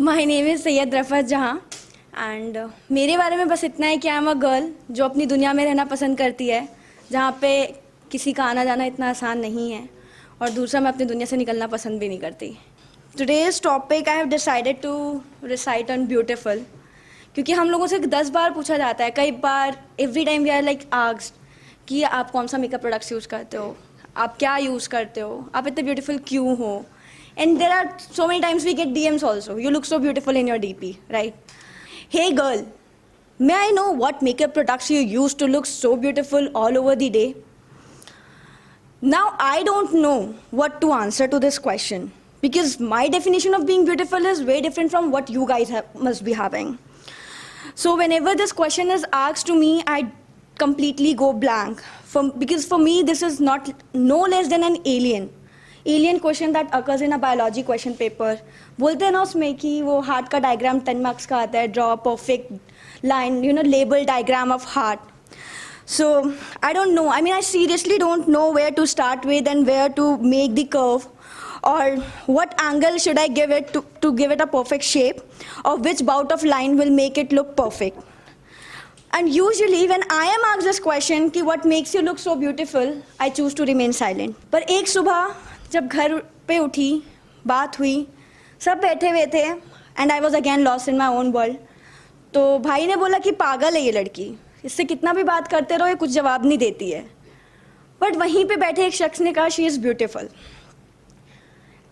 My name is Syed Rafat जहाँ and मेरे बारे में बस इतना है कि आई एम अ गर्ल जो अपनी दुनिया में रहना पसंद करती है, जहाँ पे किसी का आना जाना इतना आसान नहीं है, और दूसरा मैं अपनी दुनिया से निकलना पसंद भी नहीं करती। Today's topic I have decided to recite on beautiful, क्योंकि हम लोगों से 10 बार पूछा जाता है, कई बार every time we are like asked कि आप कौन सा मेकअप प्रोडक्ट्स यूज़ करते हो, आप क्या यूज़ करते हो, आप इतने ब्यूटीफुल क्यों हो। And there are so many times we get DMs also. You look so beautiful in your DP, right? Hey girl, may I know what makeup products you use to look so beautiful all over the day? Now, I don't know what to answer to this question because my definition of being beautiful is way different from what you guys must be having. So whenever this question is asked to me, I completely go blank. Because for me, this is no less than an alien question that occurs in a biology question paper. बोलते हैं ना उसमें कि वो heart का diagram 10 marks का आता है, draw perfect line, label diagram of heart. So I don't know. I mean, I seriously don't know where to start with and where to make the curve, or what angle should I give it to give it a perfect shape, or which bout of line will make it look perfect. And usually when I am asked this question कि what makes you look so beautiful, I choose to remain silent. पर एक सुबह जब घर पे उठी, बात हुई, सब बैठे हुए थे and I was again lost in my own world, तो भाई ने बोला कि पागल है ये लड़की, इससे कितना भी बात करते रहो ये कुछ जवाब नहीं देती है. बट वहीं पे बैठे एक शख्स ने कहा she is beautiful,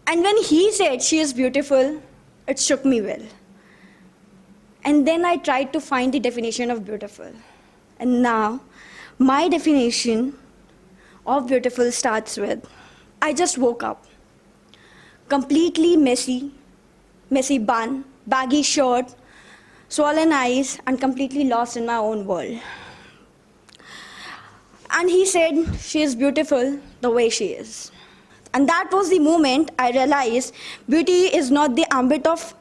and when he said she is beautiful it Shuk me well. And then I tried to find the definition of beautiful. And now, my definition of beautiful starts with, I just woke up. Completely messy bun, baggy shirt, swollen eyes, and completely lost in my own world. And he said, she is beautiful the way she is. And that was the moment I realized beauty is not the ambit of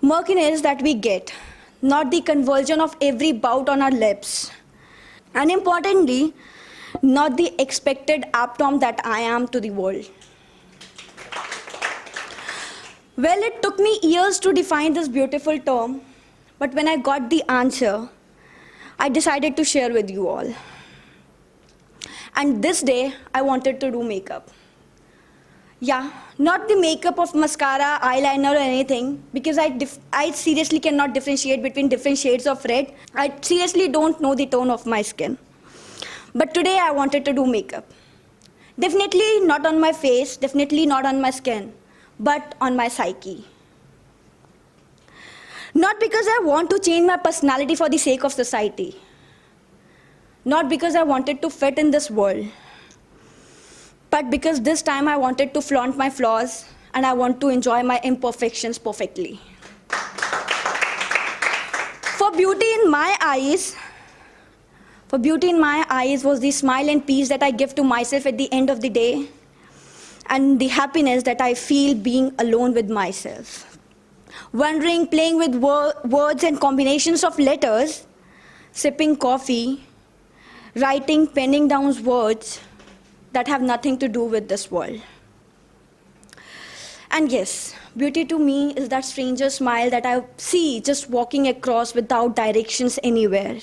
murkiness that we get, not the conversion of every bout on our lips, and importantly, not the expected atom that I am to the world. Well, it took me years to define this beautiful term, but when I got the answer, I decided to share with you all. And this day, I wanted to do makeup. Yeah, not the makeup of mascara, eyeliner or anything, because I seriously cannot differentiate between different shades of red. I seriously don't know the tone of my skin. But today I wanted to do makeup. Definitely not on my face, definitely not on my skin, but on my psyche. Not because I want to change my personality for the sake of society. Not because I wanted to fit in this world. But because this time I wanted to flaunt my flaws and I want to enjoy my imperfections perfectly. For beauty in my eyes was the smile and peace that I give to myself at the end of the day, and the happiness that I feel being alone with myself. Wondering, playing with words and combinations of letters, sipping coffee, writing, penning down words that have nothing to do with this world. And yes, beauty to me is that stranger smile that I see just walking across without directions anywhere.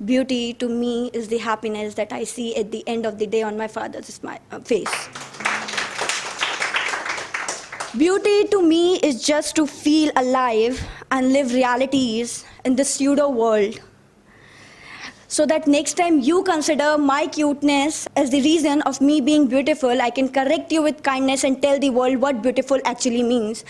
Beauty to me is the happiness that I see at the end of the day on my father's face. Beauty to me is just to feel alive and live realities in this pseudo world, so that next time you consider my cuteness as the reason of me being beautiful, I can correct you with kindness and tell the world what beautiful actually means.